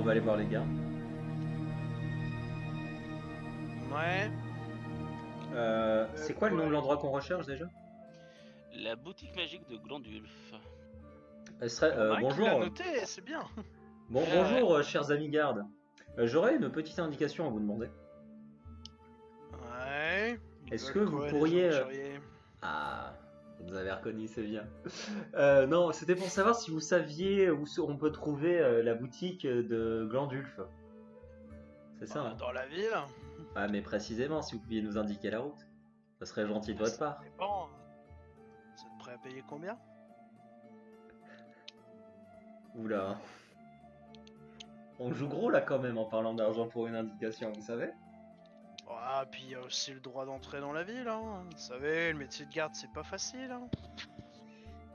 on va aller voir les gars. Ouais. C'est quoi le nom de l'endroit qu'on recherche déjà? La boutique magique de Glandulf. Il y en a un qui l'a Bonjour. noté, c'est bien. Bonjour, chers amis gardes. J'aurais une petite indication à vous demander. Ouais. Ils Est-ce veulent que vous quoi, les pourriez... aventuriers Ah, vous avez reconnu, c'est bien. Non, c'était pour savoir si vous saviez on peut trouver la boutique de Glandulf. C'est ça, hein? Dans la ville. Ah, mais précisément, si vous pouviez nous indiquer la route. Ça serait gentil de votre Ça part. dépend. Vous êtes prêt à payer combien? Oula. On joue gros là quand même en parlant d'argent pour une indication, vous savez? Ah, puis il y a aussi le droit d'entrer dans la ville, hein. Vous savez, le métier de garde, c'est pas facile, hein.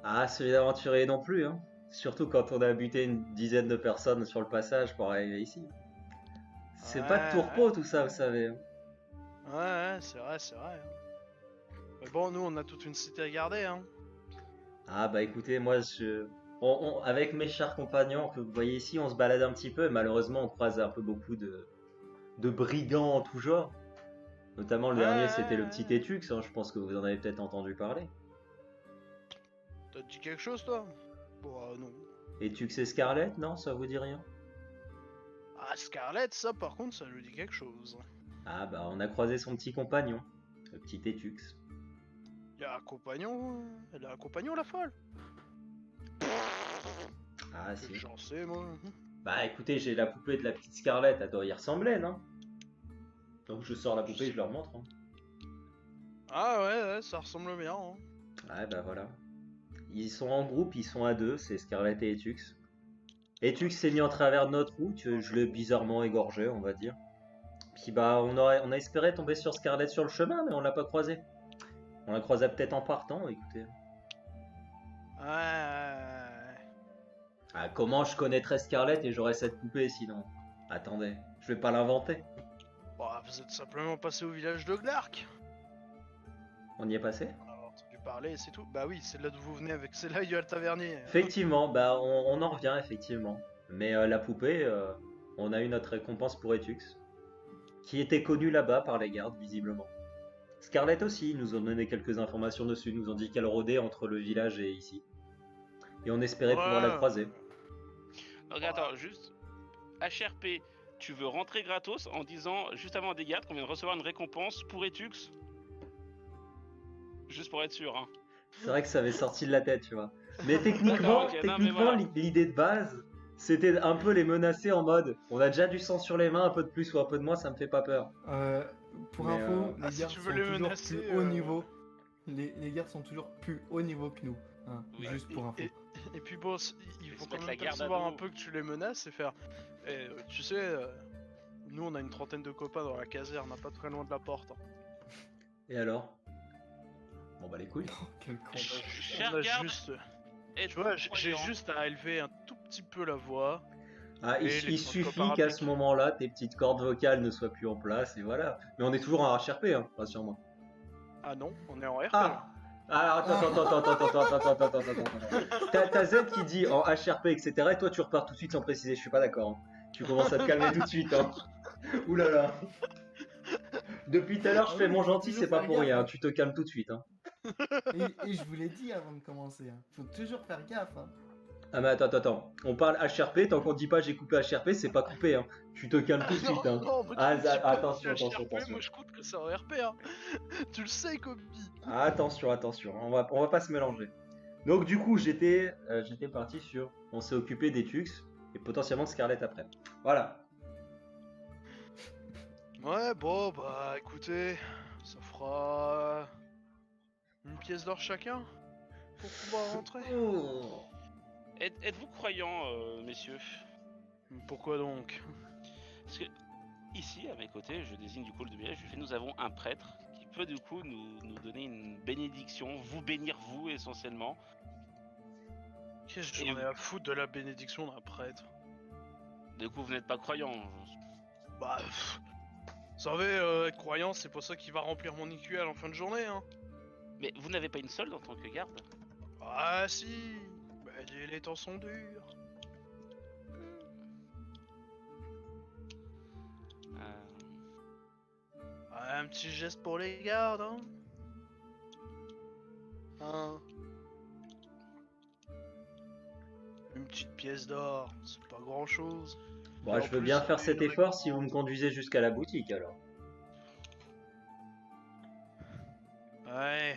Ah, celui d'aventurier non plus, hein. Surtout quand on a buté une dizaine de personnes sur le passage pour arriver ici. C'est pas de tourpeau tout ça, vous savez. Ouais, c'est vrai, c'est vrai. Mais bon, nous, on a toute une cité à garder, hein. Ah bah écoutez, moi avec mes chers compagnons que vous voyez ici, on se balade un petit peu et malheureusement on croise un peu beaucoup de brigands en tout genre. Notamment le dernier c'était le petit Tétux, hein, je pense que vous en avez peut-être entendu parler. T'as dit quelque chose, toi? Bon, non. Tétux et Scarlett, non, ça vous dit rien? Ah, Scarlett, ça, par contre, ça lui dit quelque chose. Ah bah on a croisé son petit compagnon, le petit Tétux. Il y a un compagnon, elle a un compagnon, la folle. Ah si. J'en sais, moi. Bah écoutez, j'ai la poupée de la petite Scarlett, elle doit y ressembler, non? Donc je sors la poupée et je leur montre. Hein. Ah ouais, ça ressemble bien. Hein. Ouais bah voilà. Ils sont en groupe, ils sont à deux, c'est Scarlett et Etux. Etux s'est mis en travers de notre route, je l'ai bizarrement égorgé, on va dire. Puis bah on a espéré tomber sur Scarlett sur le chemin, mais on l'a pas croisé. On la croisa peut-être en partant, écoutez. Ouais. Ah, comment je connaîtrais Scarlett et j'aurais cette poupée sinon? Attendez, je vais pas l'inventer. Bon, vous êtes simplement passé au village de Glark. On y est passé? On a entendu parler, c'est tout. Bah oui, c'est là d'où vous venez avec. C'est là, il y a le tavernier. Effectivement, bah on en revient effectivement. Mais la poupée, on a eu notre récompense pour Etux, qui était connu là-bas par les gardes visiblement. Scarlett aussi, ils nous ont donné quelques informations dessus, ils nous ont dit qu'elle rôdait entre le village et ici. Et on espérait pouvoir la croiser. Donc attends, juste HRP, tu veux rentrer gratos en disant juste avant des gardes qu'on vient de recevoir une récompense pour Etux? Juste pour être sûr, hein. C'est vrai que ça avait sorti de la tête, tu vois. Mais techniquement, D'accord, ok, non, mais voilà. l'idée de base, c'était un peu les menacer en mode on a déjà du sang sur les mains, un peu de plus ou un peu de moins, ça me fait pas peur. Pour Mais, info, Ah, les si gardes tu sont veux les toujours menacer, plus haut niveau. Les gardes sont toujours plus haut niveau que nous. Hein, Oui. juste pour info. Et puis bon, il faut Se quand mettre la même garde à percevoir un dos. peu que tu les menaces et faire. Tu sais, nous on a une trentaine de copains dans la caserne, pas très loin de la porte. Hein. Et alors? Bon bah les couilles. Oh, quel con. Cher On a garde, juste, êtes-vous tu vois, j'ai croyant? juste à élever un tout petit peu la voix. Ah, Et les il autres suffit copains qu'à ce rappliquent. moment-là, tes petites cordes vocales ne soient plus en place, et voilà. Mais on est toujours en HRP, hein, rassure-moi. Ah non, on est en RP. Ah! Alors attends. T'as Z qui dit en HRP, etc. Et toi tu repars tout de suite sans préciser, je suis pas d'accord. Hein. Tu commences à te calmer tout de suite. Hein. Ouh là là. Depuis tout à l'heure, je fais mon gentil, c'est pas pour rien. Tu te calmes tout de suite. Hein. Et je vous l'ai dit avant de commencer. Hein. Faut toujours faire gaffe. Hein. Ah mais attends. On parle HRP, tant qu'on dit pas j'ai coupé HRP, c'est pas coupé. Hein. Tu te calmes tout de suite. Hein. Non, moi, Ah, tu me dis pas attention. que c'est HRP, moi je compte que c'est en RP. Hein. Tu le sais, Kobe. Attention. On va pas se mélanger. Donc du coup, j'étais parti sur, on s'est occupé des Tux et potentiellement de Scarlett après. Voilà. Ouais, bon, bah écoutez, ça fera une pièce d'or chacun pour pouvoir rentrer. Oh. Êtes-vous croyant, messieurs? Pourquoi donc? Parce que ici, à mes côtés, je désigne du coup le village, nous avons un prêtre qui peut du coup nous donner une bénédiction, vous bénir vous essentiellement. Qu'est-ce que j'en ai à foutre de la bénédiction d'un prêtre? Du coup, vous n'êtes pas croyant. Bah, vous savez, être croyant, c'est pas ça qui va remplir mon IQL en fin de journée, hein. Mais vous n'avez pas une solde en tant que garde? Ah si, bah, les temps sont durs. Un petit geste pour les gardes, hein. Hein. Une petite pièce d'or, c'est pas grand chose. Bon, Et en je veux plus, bien ça faire fait cet une effort si vous me récompense. conduisez jusqu'à la boutique alors. Ouais.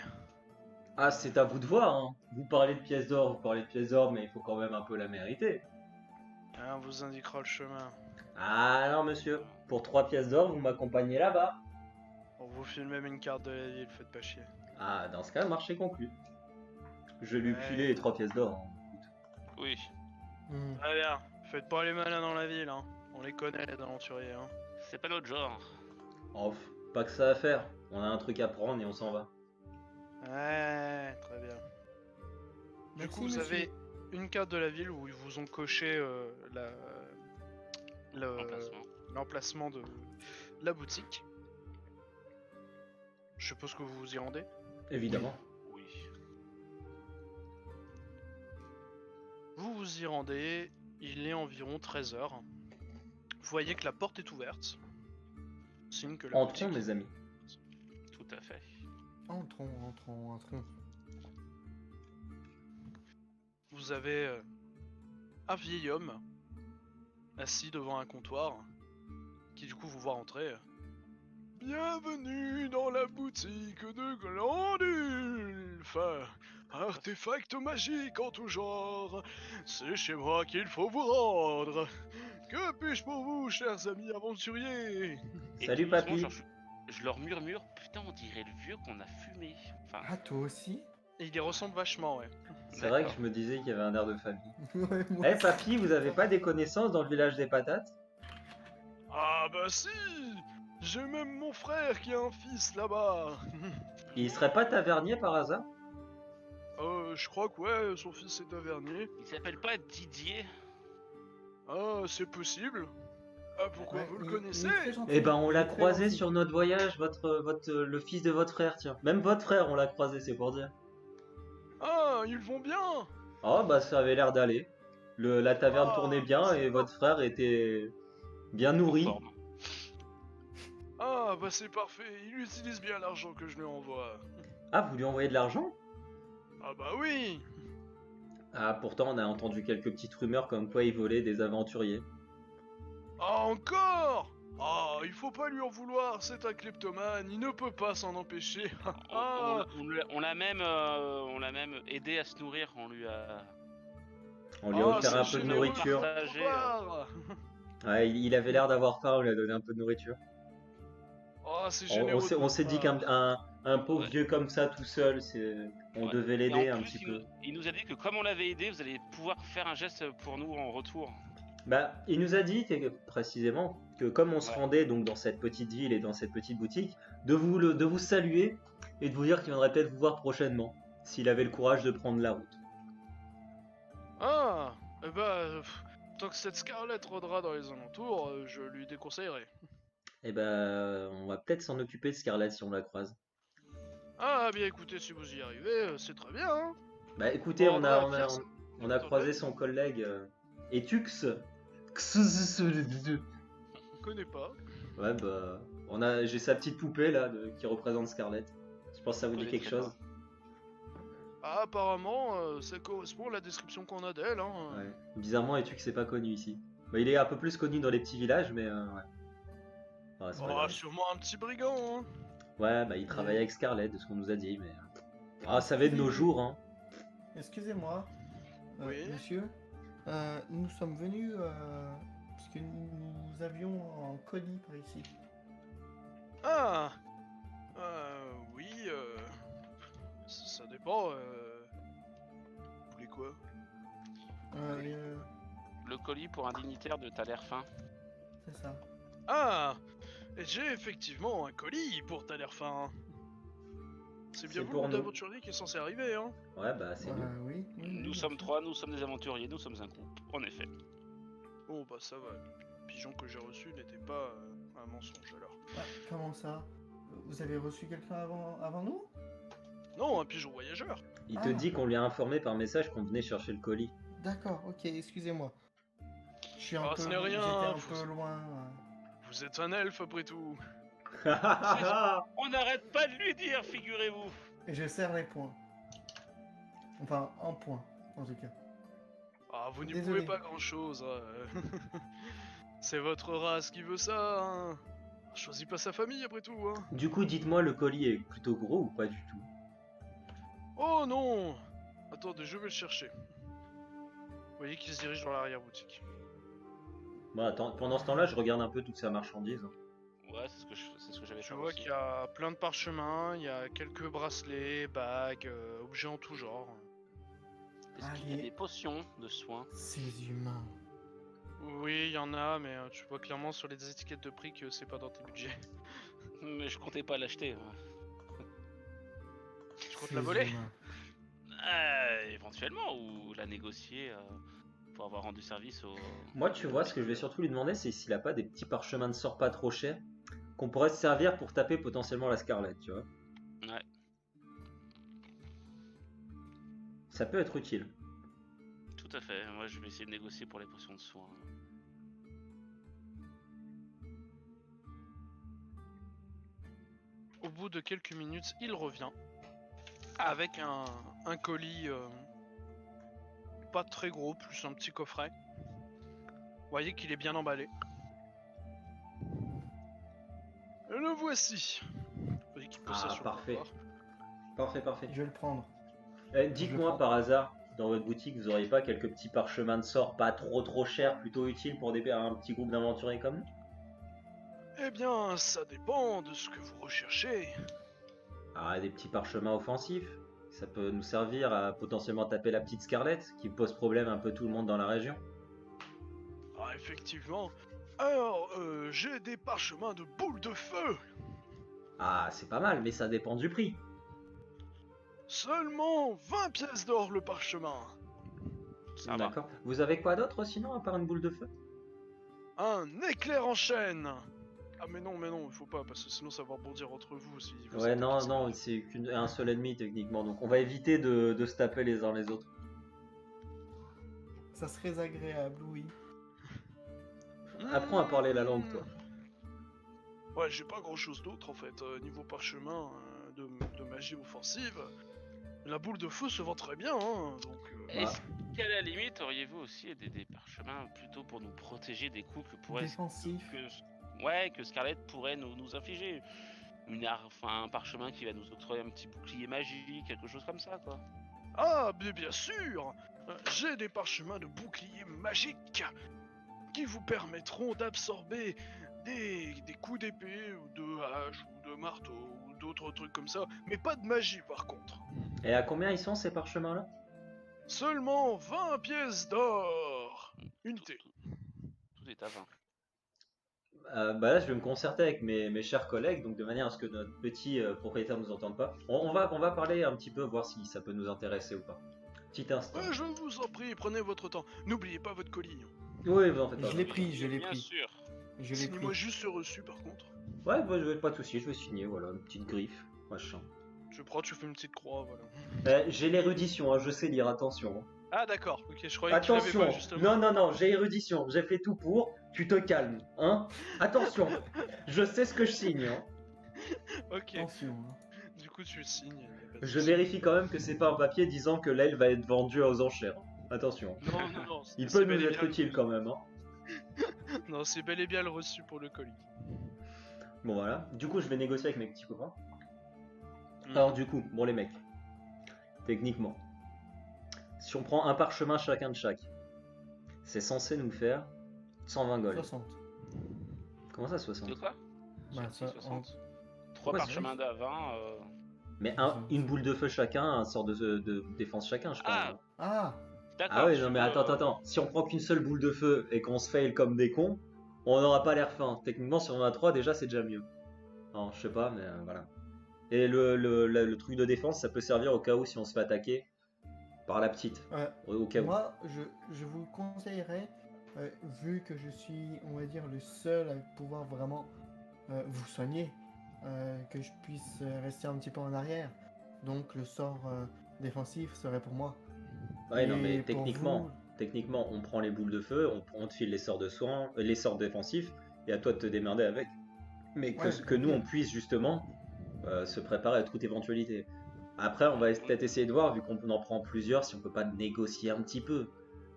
Ah, c'est à vous de voir, hein. Vous parlez de pièces d'or, mais il faut quand même un peu la mériter. On vous indiquera le chemin. Ah non, monsieur. Pour 3 pièces d'or, vous m'accompagnez là-bas. On vous file même une carte de la ville, faites pas chier. Ah, dans ce cas, marché conclu. Je vais lui Ouais. filer les 3 pièces d'or. Hein. Oui. Hmm. Très bien, faites pas les malins dans la ville, hein. On les connaît, les aventuriers, hein. C'est pas notre genre. Oh, pas que ça à faire. On a un truc à prendre et on s'en va. Ouais, très bien. Du Merci, coup, vous monsieur. avez une carte de la ville où ils vous ont coché Emplacement. l'emplacement de la boutique. Je suppose que vous vous y rendez. Évidemment. Oui. Vous vous y rendez, il est environ 13h. Vous voyez que la porte est ouverte. Signe que la Entrons, boutique... mes amis. Tout à fait. Entrons. Vous avez un vieil homme assis devant un comptoir qui du coup vous voit rentrer. Bienvenue dans la boutique de Glandulf. Artefact magique en tout genre. C'est chez moi qu'il faut vous rendre. Que puis-je pour vous, chers amis aventuriers? Et Salut, doucement, papy. genre, je leur murmure, putain, on dirait le vieux qu'on a fumé. Enfin, Ah, toi aussi? Et il y ressemble vachement, ouais. C'est vrai que d'accord. je me disais qu'il y avait un air de famille. Ouais, Eh, moi aussi. papy, vous avez pas des connaissances dans le village des patates? Ah bah si. J'ai même mon frère qui a un fils là-bas. Il serait pas tavernier par hasard? Je crois que ouais, son fils est tavernier. Il s'appelle pas Didier. Ah, c'est possible. Ah, pourquoi Ouais, vous le il est connaissez? très gentil. Eh ben, on Il l'a est très croisé gentil. sur notre voyage, le fils de votre frère, tiens. Même votre frère, on l'a croisé, c'est pour dire. Ah, ils vont bien. Oh, bah, ça avait l'air d'aller. La taverne Ah, tournait bien c'est et top. votre frère était bien En nourri. forme. Ah, bah c'est parfait. Il utilise bien l'argent que je lui envoie. Ah, vous lui envoyez de l'argent? Ah bah oui. Ah, pourtant, on a entendu quelques petites rumeurs comme quoi il volait des aventuriers. Ah, encore. Ah, il faut pas lui en vouloir. C'est un kleptomane. Il ne peut pas s'en empêcher. Ah. On l'a même aidé à se nourrir. On lui a. On lui a Ah, offert c'est un peu de généreux nourriture. de votre part. Ouais, il avait l'air d'avoir faim, on lui a donné un peu de nourriture. Ah, c'est On généreux de on votre s'est dit part. un pauvre Ouais. vieux comme ça tout seul, on Ouais. devait Et l'aider en un plus, petit peu. il nous a dit que comme on l'avait aidé, vous allez pouvoir faire un geste pour nous en retour. Bah, il nous a dit précisément que comme on se Ouais. rendait donc dans cette petite ville et dans cette petite boutique, de vous saluer et de vous dire qu'il viendrait peut-être vous voir prochainement, s'il avait le courage de prendre la route. Ah, eh bah, tant que cette Scarlett rôdera dans les alentours, je lui déconseillerais. Et ben, on va peut-être s'en occuper de Scarlett si on la croise. Ah, bien écoutez, si vous y arrivez, c'est très bien, hein. Bah écoutez, Bon, bah, fiers- on a croisé son collègue Etux. Je connais pas. Ouais, bah, j'ai sa petite poupée là qui représente Scarlett. Je pense que ça vous dit quelque Connaîtrais chose. Ah, apparemment, ça correspond à la description qu'on a d'elle, hein. Ouais. Bizarrement, Etux c'est pas connu ici. Bah, il est un peu plus connu dans les petits villages, mais ouais. Ouais, c'est pas Oh, grave. sûrement un petit brigand, hein. Ouais, bah il travaille avec Scarlett, de ce qu'on nous a dit, mais. Ah, ça va de nos jours, hein. Excusez-moi, Oui. monsieur. Nous sommes venus parce que nous avions un colis par ici. Ah, oui, ça dépend, vous voulez quoi? Le colis pour un dignitaire de T'as l'air fin. C'est ça. Ah, j'ai effectivement un colis pour ta l'air fin. C'est bien C'est vous, pour le nous. aventurier qui est censé arriver, hein. Ouais, bah c'est nous. Oui. Nous bien sommes sûr. 3, nous sommes des aventuriers, nous sommes un groupe. En effet. Bon, bah ça va, le pigeon que j'ai reçu n'était pas un mensonge alors. Ah, comment ça? Vous avez reçu quelqu'un avant nous? Non, un pigeon voyageur. Il te Ah. dit qu'on lui a informé par message qu'on venait chercher le colis. D'accord, ok, excusez-moi. Je suis Ah, un ce peu, n'est rien, j'étais un vous- peu loin. Vous êtes un elfe après tout. On n'arrête pas de lui dire, figurez-vous. Et je serre les poings. Enfin, un point, en tout cas. Ah, vous n'y Désolé. pouvez pas grand-chose. C'est votre race qui veut ça. Hein. Choisis pas sa famille après tout. Hein. Du coup, dites-moi, le colis est plutôt gros ou pas du tout? Oh non. Attendez, je vais le chercher. Vous voyez qu'il se dirige dans l'arrière-boutique. Bon, attends, pendant ce temps-là, je regarde un peu toute sa marchandise. Ouais, c'est ce que j'avais Je fait vois aussi. qu'il y a plein de parchemins, il y a quelques bracelets, bagues, objets en tout genre. Est-ce qu'il y a Allez. des potions de soins? Ces humains. Oui, il y en a, mais tu vois clairement sur les étiquettes de prix que c'est pas dans tes budgets. Mais je comptais pas l'acheter. Hein. Je compte Ces la voler. humains. Éventuellement, ou la négocier pour avoir rendu service au... Moi, tu vois, ce que je vais surtout lui demander, c'est s'il a pas des petits parchemins de sort pas trop chers qu'on pourrait se servir pour taper potentiellement la Scarlet, tu vois. Ouais. Ça peut être utile. Tout à fait. Moi, je vais essayer de négocier pour les potions de soins. Au bout de quelques minutes, il revient avec un colis pas très gros, plus un petit coffret. Vous voyez qu'il est bien emballé. Et le voici. Vous voyez qu'il pose ça Ah, sur parfait. le comptoir. Parfait, parfait. Je vais le prendre. Dites-moi prends. par hasard, dans votre boutique, vous auriez pas quelques petits parchemins de sort pas trop chers, plutôt utiles pour un petit groupe d'aventuriers comme nous? Eh bien, ça dépend de ce que vous recherchez. Ah, des petits parchemins offensifs. Ça peut nous servir à potentiellement taper la petite Scarlet, qui pose problème un peu tout le monde dans la région. Ah, effectivement. Alors, j'ai des parchemins de boules de feu. Ah, c'est pas mal, mais ça dépend du prix. Seulement 20 pièces d'or le parchemin. Ça va. D'accord. Vous avez quoi d'autre sinon, à part une boule de feu? Un éclair en chaîne. Ah mais non, il faut pas, parce que sinon ça va rebondir entre vous si vous Ouais, êtes non, attaqué. non, c'est un seul ennemi techniquement, donc on va éviter de se taper les uns les autres. Ça serait agréable, oui. Apprends à parler la langue, toi. Ouais, j'ai pas grand chose d'autre en fait. Niveau parchemin de magie offensive, la boule de feu se vend très bien, hein, donc... Est-ce qu'à la limite, auriez-vous aussi des parchemins plutôt pour nous protéger des coups que pourrait... Défensif. que Scarlett pourrait nous infliger? Un parchemin qui va nous octroyer un petit bouclier magique, quelque chose comme ça, quoi. Ah, bien sûr. J'ai des parchemins de boucliers magiques qui vous permettront d'absorber des coups d'épée ou de hache ou de marteau ou d'autres trucs comme ça, mais pas de magie par contre. Et à combien ils sont ces parchemins-là? Seulement 20 pièces d'or. Unité. Tout est à 20. Bah là, je vais me concerter avec mes chers collègues, donc de manière à ce que notre petit propriétaire nous entende pas. On va parler un petit peu, voir si ça peut nous intéresser ou pas. Petit instant. Je vous en prie, prenez votre temps. N'oubliez pas votre colis. Oui, vous en faites pas. Je l'ai pris, je l'ai Bien pris. sûr. Je l'ai Signez-moi pris. juste ce reçu par contre. Ouais, bah, pas de soucis, je vais signer, voilà, une petite griffe, machin. Je prends, tu fais une petite croix, voilà. J'ai l'érudition, hein, je sais lire, attention. Hein. Ah d'accord, ok, je croyais que tu l'avais Attention, pas justement. non, j'ai érudition, j'ai fait tout pour, tu te calmes, hein. Attention, je sais ce que je signe, hein. Ok, Attention. Hein. du coup tu signes. y a pas de Je souci. vérifie quand même que c'est pas un papier disant que l'aile va être vendue aux enchères. Attention. Non, Il c'est peut bel nous et être bien utile quand même, hein. Non, c'est bel et bien le reçu pour le colis. Bon voilà, du coup je vais négocier avec mes petits copains. Hmm. Alors du coup, bon les mecs, techniquement, si on prend un parchemin chacun de chaque, c'est censé nous faire 120 gold. 60. Comment ça 60? De quoi? Bah, 60, ça, 60. 3 Pourquoi c'est parchemins d'avant. Mais une boule de feu chacun, un sort de défense chacun, je parle. Ah, D'accord. Ah oui, non mais attends. Si on prend qu'une seule boule de feu et qu'on se fail comme des cons, on n'aura pas l'air fin. Techniquement, si on en a 3, déjà c'est déjà mieux. Non, je sais pas, mais voilà. Et le truc de défense, ça peut servir au cas où si on se fait attaquer par la petite. ouais. Au cas où. Moi, je vous conseillerais, vu que je suis, on va dire, le seul à pouvoir vraiment vous soigner, que je puisse rester un petit peu en arrière. Donc le sort défensif serait pour moi. Ouais, non Et mais pour techniquement, on prend les boules de feu, on te file les sorts de soins, les sorts défensifs, et à toi de te démerder avec. Mais Ouais, que nous, ok. on puisse justement se préparer à toute éventualité. Après, on va peut-être essayer de voir, vu qu'on en prend plusieurs, si on peut pas négocier un petit peu.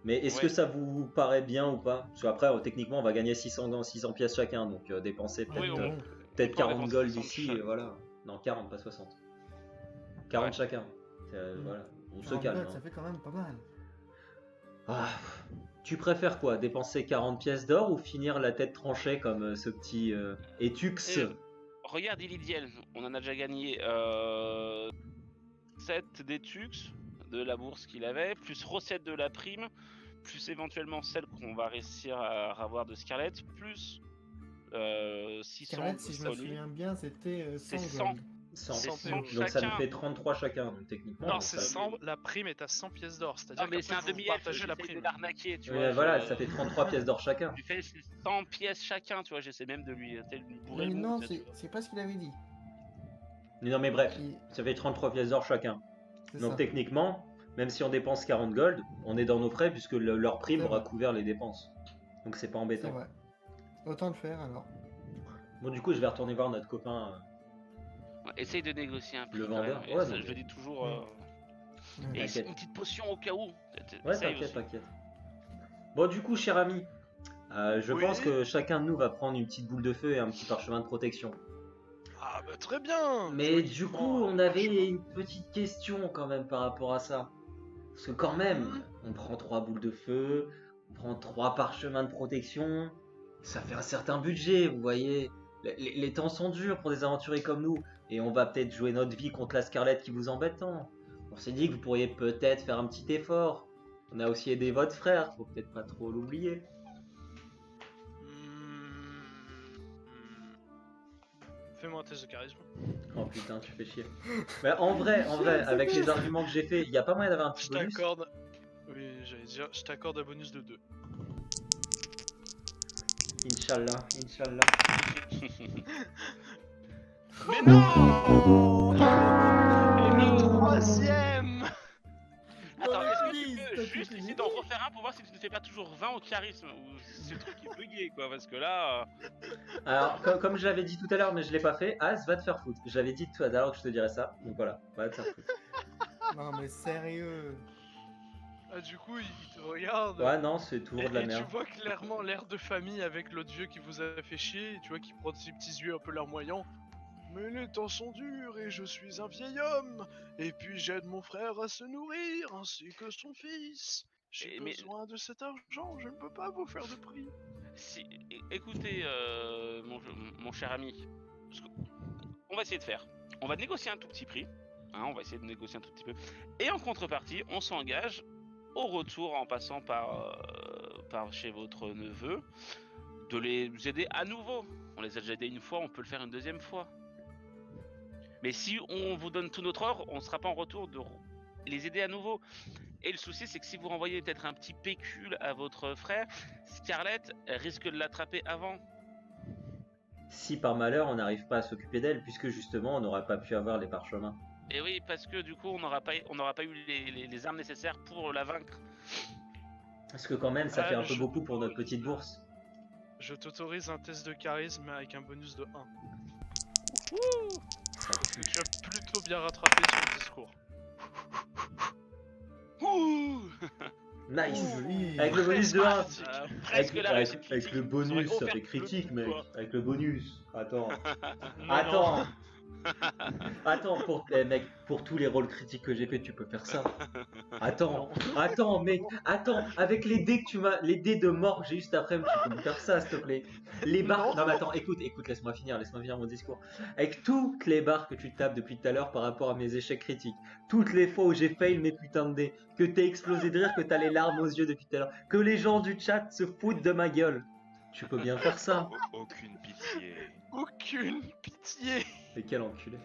Mais est-ce que Ouais. ça vous paraît bien ou pas? Parce qu'après, techniquement, on va gagner 600 pièces chacun, donc dépenser Oui, peut-être on, bon. peut-être peut en 40 dépenser gold 60 ici, et voilà. Non, 40, pas 60. 40 Ouais. chacun. Mm. Voilà, on se 40 calme. gold, Hein. ça fait quand même pas mal. Ah, tu préfères quoi? Dépenser 40 pièces d'or ou finir la tête tranchée comme ce petit Etux? Et regarde Ilidiel, on en a déjà gagné 7 d'Etux de la bourse qu'il avait, plus recette de la prime, plus éventuellement celle qu'on va réussir à avoir de Scarlett, plus 600 Scarlett, de si je me Sony. souviens bien, c'était C'est 100 100. gold. 100. C'est 100 100 Donc ça nous chacun. fait 33 chacun, donc techniquement. Non, on c'est fait- 100, la prime est à 100 pièces d'or, Non c'est-à-dire mais c'est qu'après un vous demi-F, partagez la j'essaie de prime. l'arnaquer, tu Oui, vois. voilà, ça fait 33 pièces d'or chacun. Je lui fais 100 pièces chacun, tu vois, j'essaie même de lui bourrer Mais le non, mou, tu vois. c'est pas ce qu'il avait dit. Non mais bref, Il- ça fait 33 pièces d'or chacun. C'est Donc ça. techniquement, même si on dépense 40 gold, on est dans nos frais puisque leur prime C'est aura vrai. couvert les dépenses. Donc c'est pas C'est embêtant. vrai. Autant le faire alors. Bon du coup je vais retourner voir notre copain. Ouais, essaye de négocier un prix. Le quand vendeur. même, et Ouais, ça, non, je mais- le dis toujours. Ouais. Et T'inquiète. une petite potion au cas où. Ouais, Essaye t'inquiète, aussi. t'inquiète. Bon du coup cher ami, je Oui. pense que chacun de nous va prendre une petite boule de feu et un petit parchemin de protection. Ah bah très bien. Mais Joliment, du coup, on un avait parchemin. une petite question quand même par rapport à ça. Parce que quand même, on prend 3 boules de feu, on prend 3 parchemins de protection, ça fait un certain budget, vous voyez. Les temps sont durs pour des aventuriers comme nous, et on va peut-être jouer notre vie contre la Scarlett qui vous embête tant. On s'est dit que vous pourriez peut-être faire un petit effort. On a aussi aidé votre frère, faut peut-être pas trop l'oublier. Hmm. Fais-moi un test de charisme. Oh putain, tu fais chier. Mais en vrai, avec les arguments que j'ai fait, il n'y a pas moyen d'avoir un petit Je bonus. t'accorde. Oui, j'allais dire, je t'accorde un bonus de 2. Inch'Allah, Inch'Allah. Mais non. Et le troisième. Attends, est-ce que please, tu t'as peux tout juste fini. essayer d'en refaire un pour voir si tu ne fais pas toujours 20 au charisme ou si le truc est bugué quoi parce que là. Alors, comme je l'avais dit tout à l'heure, mais je l'ai pas fait, As va te faire foutre. Je l'avais dit tout à l'heure que je te dirais ça, donc voilà, va te faire foutre. Non mais sérieux. Ah, du coup, il te regarde. Ouais, non, c'est toujours de la Et merde. tu vois clairement l'air de famille avec l'autre vieux qui vous a fait chier, tu vois, qui prend ses petits yeux un peu larmoyants. Mais les temps sont durs et je suis un vieil homme. Et puis j'aide mon frère à se nourrir, ainsi que son fils. J'ai Mais- besoin de cet argent, je ne peux pas vous faire de prix. Si, écoutez, mon cher ami, ce on va essayer de faire. On va négocier un tout petit prix. Hein, on va essayer de négocier un tout petit peu. Et en contrepartie, on s'engage au retour en passant par chez votre neveu de les aider à nouveau. On les a déjà aidés une fois, on peut le faire une deuxième fois. Mais si on vous donne tout notre or, on ne sera pas en retour de les aider à nouveau. Et le souci, c'est que si vous renvoyez peut-être un petit pécule à votre frère, Scarlett risque de l'attraper avant. Si par malheur on n'arrive pas à s'occuper d'elle, puisque justement on n'aurait pas pu avoir les parchemins. Et oui, parce que du coup, on n'aura pas eu les armes nécessaires pour la vaincre. Parce que quand même, ça Ah, fait un peu je beaucoup pour notre t'autorise. petite bourse. Je t'autorise un test de charisme avec un bonus de 1. Ça Parce que pue. tu as plutôt bien rattrapé sur le discours. Ouh Nice. Oh, joli. Avec le bonus de 1. Charismatique. Presque la réussite Avec critique. le Ça aurait bonus, ça offert fait le critique, coup, mec. quoi. Avec le bonus. Attends. Non, Attends. non. Attends, mec, pour tous les rôles critiques que j'ai fait, tu peux faire ça. Attends, mec, attends, avec les dés que tu m'as, les dés de mort que j'ai juste après, tu peux me faire ça, s'il te plaît. Les barres, Non. non mais attends, écoute, laisse-moi finir mon discours. Avec toutes les barres que tu tapes depuis tout à l'heure par rapport à mes échecs critiques, toutes les fois où j'ai fail mes putains de dés, que t'es explosé de rire, que t'as les larmes aux yeux depuis tout à l'heure, que les gens du chat se foutent de ma gueule, tu peux bien faire ça. Aucune pitié. Aucune pitié. Mais quel enculé.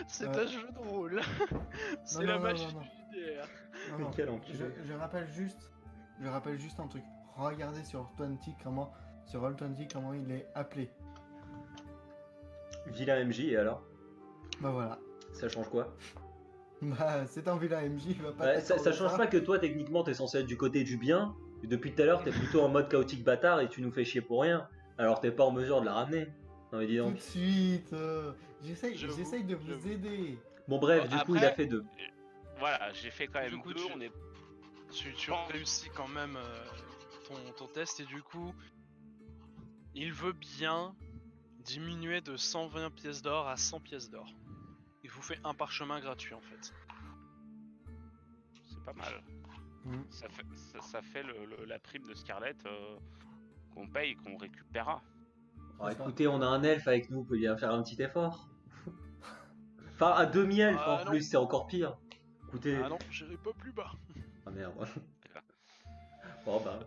C'est Euh. un jeu de rôle. C'est Non, la non, magie non, non. du JDR. Non, Mais non. quel enculé. Je rappelle juste un truc. Regardez sur Roll20 comment il est appelé. Vilain MJ, et alors? Bah voilà. Ça change quoi? Bah c'est un vilain MJ, il va pas Ouais, ça t'accorder change pas que toi, techniquement, t'es censé être du côté du bien. Et depuis tout à l'heure, t'es plutôt en mode chaotique bâtard et tu nous fais chier pour rien. Alors t'es pas en mesure de la ramener. Non mais dis Tout donc. de suite. J'essaye J'avoue, de vous j'avoue. aider. Bon bref, Bon, du coup il a après- fait 2. Voilà, j'ai fait quand même Du coup, 2, on est... Tu Bon. réussis quand même ton test et du coup, il veut bien diminuer de 120 pièces d'or à 100 pièces d'or. Il vous fait un parchemin gratuit en fait. C'est pas mal. Mm. Ça fait la prime de Scarlett qu'on paye, qu'on récupérera. Oh, C'est ça. écoutez, on a un elfe avec nous, on peut bien faire un petit effort. Enfin, un demi-elfe Ah, en non. plus, c'est encore pire. Écoutez. Ah non, j'irai pas plus bas. Ah merde. Bon bah.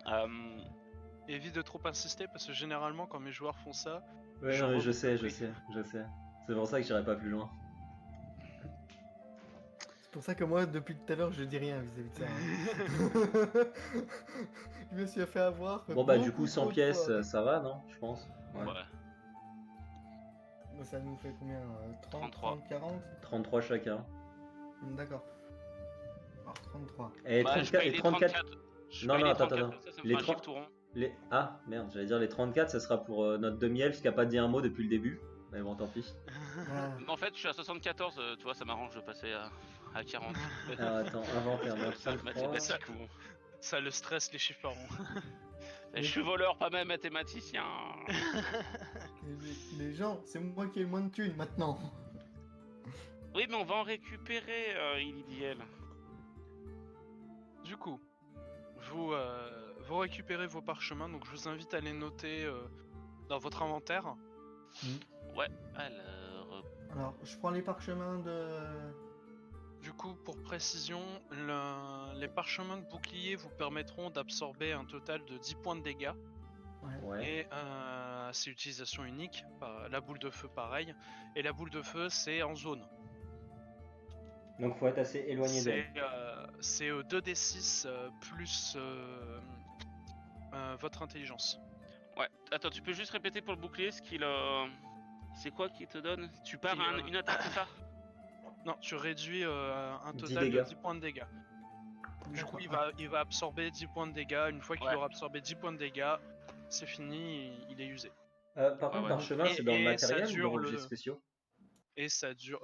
Euh, Évite de trop insister parce que généralement quand mes joueurs font ça, Ouais, Je non, mais je reboucle sais, le je prix. sais, je sais. C'est pour ça que j'irai pas plus loin. C'est pour ça que moi, depuis tout à l'heure, je dis rien vis-à-vis de ça. Hein. Je me suis fait avoir. Bon bah du beaucoup coup 100 trop de pièces, fois. ça va, non? Je pense. Ouais. ouais. Bah, ça nous fait combien 30, 33. 30, 40 33 chacun. D'accord. Alors 33. Et Bah, je 34, paye et les 34. 34. Je Non, paye non, les attends, 34, attends. comme ça me Les fera un 30 chiffre tout rond. Ah merde, j'allais dire les 34, ça sera pour notre demi-elfe qui a pas dit un mot depuis le début. Mais bon, tant pis. Ah, En fait, je suis à 74, tu vois, ça m'arrange de passer à 40. Alors attends, inventaire, donc Ça, 33. mathématique, bon. ça le stresse les chiffres par rond. Je suis voleur, pas même mathématicien. les gens, c'est moi qui ai le moins de thunes maintenant. Oui, mais on va en récupérer, Ilidiel. Du coup, vous récupérez vos parchemins, donc je vous invite à les noter dans votre inventaire. Ouais, alors... Alors, je prends les parchemins de. Du coup, pour précision, les parchemins de bouclier vous permettront d'absorber un total de 10 points de dégâts. Ouais. Et c'est utilisation unique. La boule de feu, pareil. Et la boule de feu, c'est en zone. Donc faut être assez éloigné d'elle. C'est 2d6 plus votre intelligence. Ouais, attends, tu peux juste répéter pour le bouclier ce qu'il... C'est quoi qu'il te donne? Tu pars Il, une attaque, c'est ça? Non, tu réduis un 10 total de dégâts. 10 points de dégâts. Du coup, D'accord. il va absorber 10 points de dégâts. Une fois qu'il Ouais. aura absorbé 10 points de dégâts, c'est fini, il est usé. Par contre, ouais. parchemin, Et- c'est dans le et ça matériel ou dure dans objets le- spéciaux? Et ça dure.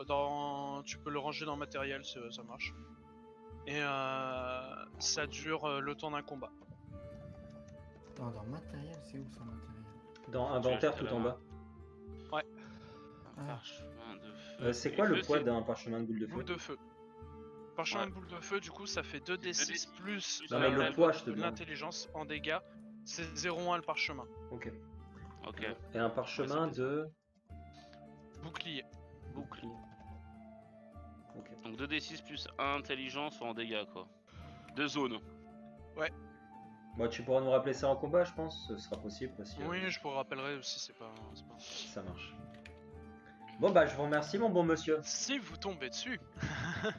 Tu peux le ranger dans le matériel, ça marche. Et ça dure le temps d'un combat. Attends, dans matériel, c'est où ça, matériel? Dans Tu inventaire l'achètes à tout la en main. bas. Un parchemin de feu. C'est Et quoi le feu, poids c'est- d'un parchemin de boule de feu? Boule de feu. Parchemin Ouais. de boule de feu, du coup, ça fait 2d6 plus Non, mais le poids, je te de demande. l'intelligence en dégâts. C'est 0,1 le parchemin. Ok. Ok, Et un parchemin Ouais, c'est de Bouclier. bouclier. Ok. donc 2d6 plus 1 intelligence en dégâts, quoi. De zone. Bon, tu pourras nous rappeler ça en combat, je pense. Ce sera possible aussi. Oui, je vous rappellerai aussi, c'est pas... Ça marche. Bon, bah, je vous remercie, mon bon monsieur. Si vous tombez dessus,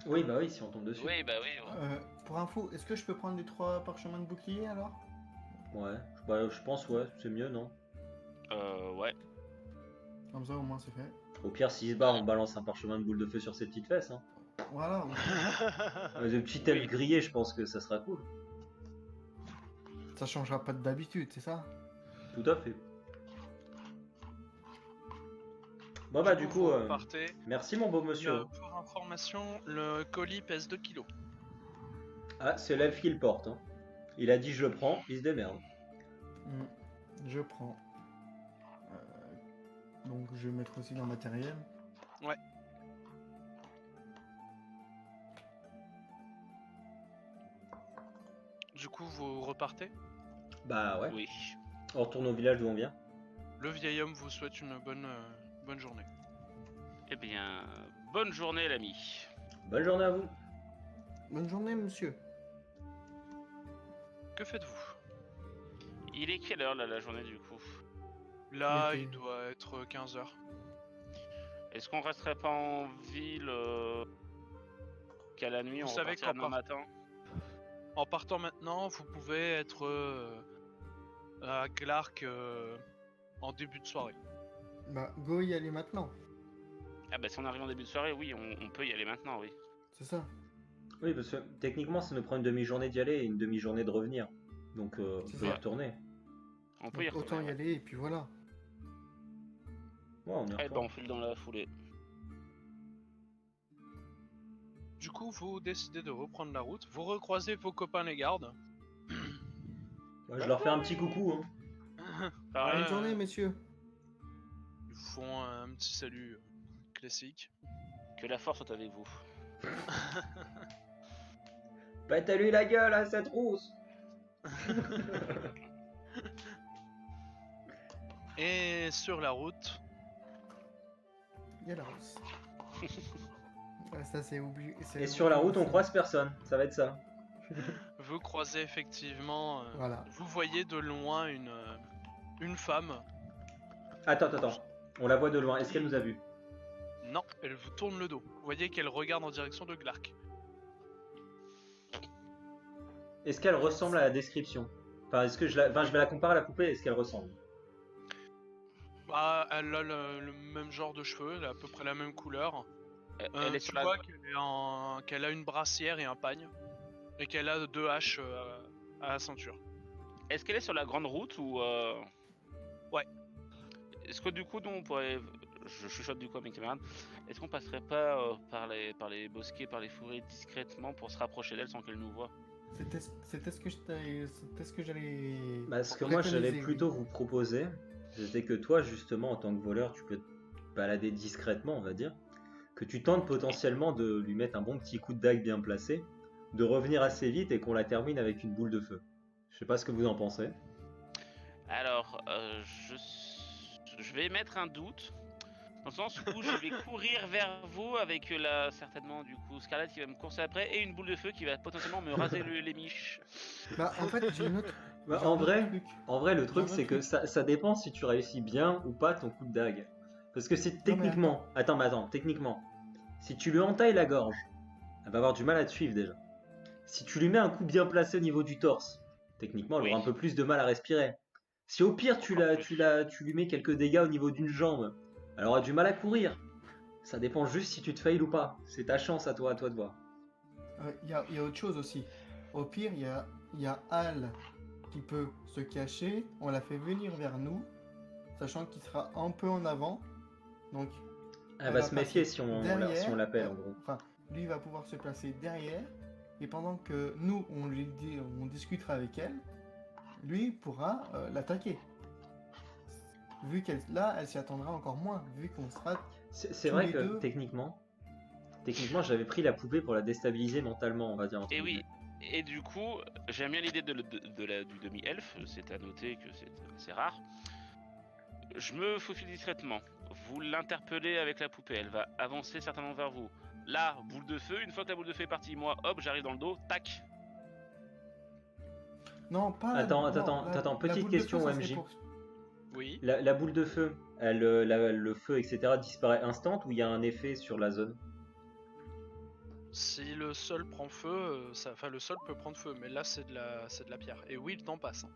Oui, bah oui, si on tombe dessus. Oui, bah oui. Ouais. Pour info, est-ce que je peux prendre les 3 parchemins de bouclier alors? Ouais. Bah, je pense, ouais, c'est mieux, non? Ouais. Comme ça, au moins, c'est fait. Au pire, s'il se barre, on balance un parchemin de boule de feu sur ses petites fesses. Hein. Voilà. Des petites ailes grillées, je pense que ça sera cool. Ça changera pas d'habitude, c'est ça? Tout à fait. Bon, bah, du coup, vous partez. merci, mon beau monsieur. Pour information, le colis pèse 2 kilos. Ah, c'est l'elfe qui le porte. Hein. Il a dit je le prends, il se démerde. Je prends. Donc, je vais mettre aussi dans le matériel. Ouais. Du coup, vous repartez. Bah ouais. Oui. On retourne au village d'où on vient. Le vieil homme vous souhaite une bonne journée. Eh bien, bonne journée, l'ami. Bonne journée à vous. Bonne journée, monsieur. Que faites-vous? Il est quelle heure, là, la journée, du coup? Là, Ok. il doit être 15h. Est-ce qu'on resterait pas en ville qu'à la nuit, Vous on savez repartira qu'en demain matin? En partant maintenant, vous pouvez être à Glark en début de soirée. Bah, go y aller maintenant. Ah bah si on arrive en début de soirée, oui, on peut y aller maintenant, oui. C'est ça. Oui, parce que techniquement, ça nous prend une demi-journée d'y aller et une demi-journée de revenir. Donc, on C'est peut y ça. retourner. On peut y Donc, autant retourner. y aller et puis voilà. Ouais, on y Eh ben, retourne. on file dans la foulée. Du coup, vous décidez de reprendre la route. Vous recroisez vos copains les gardes. Ouais, je leur fais un petit coucou. Hein. Pareil. Bonne journée, messieurs. Ils vous font un petit salut classique. Que la force soit avec vous. Pète-lui la gueule à cette rousse. Et sur la route, Il y a la rousse. Ouais, ça, c'est obligé. Et sur la route, on croise personne. Ça va être ça. vous croisez effectivement. Voilà. Vous voyez de loin une femme. Attends. On la voit de loin. Est-ce qu'elle nous a vus? Non, elle vous tourne le dos. Vous voyez qu'elle regarde en direction de Glark. Est-ce qu'elle ressemble à la description? Enfin, est-ce que je vais la comparer à la poupée. Est-ce qu'elle ressemble? Ah, elle a le même genre de cheveux, elle a à peu près la même couleur. Elle est Tu sur la... vois qu'elle a une brassière et un pagne. Et qu'elle a 2 haches à la ceinture. Est-ce qu'elle est sur la grande route ou Ouais. Est-ce que du coup, nous, on pourrait... Je chuchote du coup à mes camarades. Est-ce qu'on passerait pas par les bosquets, par les forêts discrètement pour se rapprocher d'elle sans qu'elle nous voie? C'était ce que j'allais. Bah, ce que moi j'allais préconiser, plutôt vous proposer, c'était que toi, justement, en tant que voleur, tu peux te balader discrètement, on va dire. Que tu tentes potentiellement de lui mettre un bon petit coup de dague bien placé, de revenir assez vite et qu'on la termine avec une boule de feu. Je sais pas ce que vous en pensez. Alors, je vais émettre un doute, dans le sens où je vais courir vers vous avec certainement du coup Scarlett qui va me courser après et une boule de feu qui va potentiellement me raser les miches. Bah, en fait, j'ai une autre. Bah, j'ai un en autre vrai, truc. le truc J'ai un c'est autre que truc. ça dépend si tu réussis bien ou pas ton coup de dague. Parce que c'est techniquement, techniquement, si tu lui entailles la gorge, elle va avoir du mal à te suivre déjà. Si tu lui mets un coup bien placé au niveau du torse, techniquement, elle aura Oui. un peu plus de mal à respirer. Si au pire tu lui mets quelques dégâts au niveau d'une jambe, elle aura du mal à courir. Ça dépend juste si tu te fails ou pas. C'est ta chance à toi de voir. Il y a autre chose aussi. Au pire, il y a Al qui peut se cacher. On la fait venir vers nous, sachant qu'il sera un peu en avant. Donc, Elle va se méfier passer si on derrière. l'appelle en gros. Enfin, lui va pouvoir se placer derrière. Et pendant que nous, on discutera avec elle, lui pourra l'attaquer. Vu qu'elle là, elle s'y attendra encore moins, vu qu'on sera. C'est tous vrai les que deux. techniquement, j'avais pris la poupée pour la déstabiliser mentalement, on va dire. entre Et oui. guillemets. Et du coup, j'aime bien l'idée du demi-elfe, c'est à noter que c'est assez rare. Je me faufile discrètement. Vous l'interpellez avec la poupée, elle va avancer certainement vers vous. Là, boule de feu, une fois que la boule de feu est partie, moi, hop, j'arrive dans le dos, tac. Non, pas. Attends, la petite boule de question, feu, ça serait OMJ. pour- Oui. La boule de feu, le feu, etc. disparaît instant ou il y a un effet sur la zone? Si le sol prend feu, le sol peut prendre feu, mais là c'est de la pierre. Et oui, le temps passe. Hein.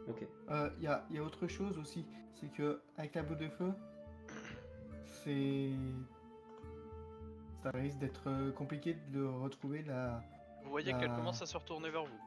Ok. Il y a autre chose aussi, c'est que avec la boule de feu, c'est. Ça risque d'être compliqué de retrouver la. Vous voyez qu'elle commence à se retourner vers vous.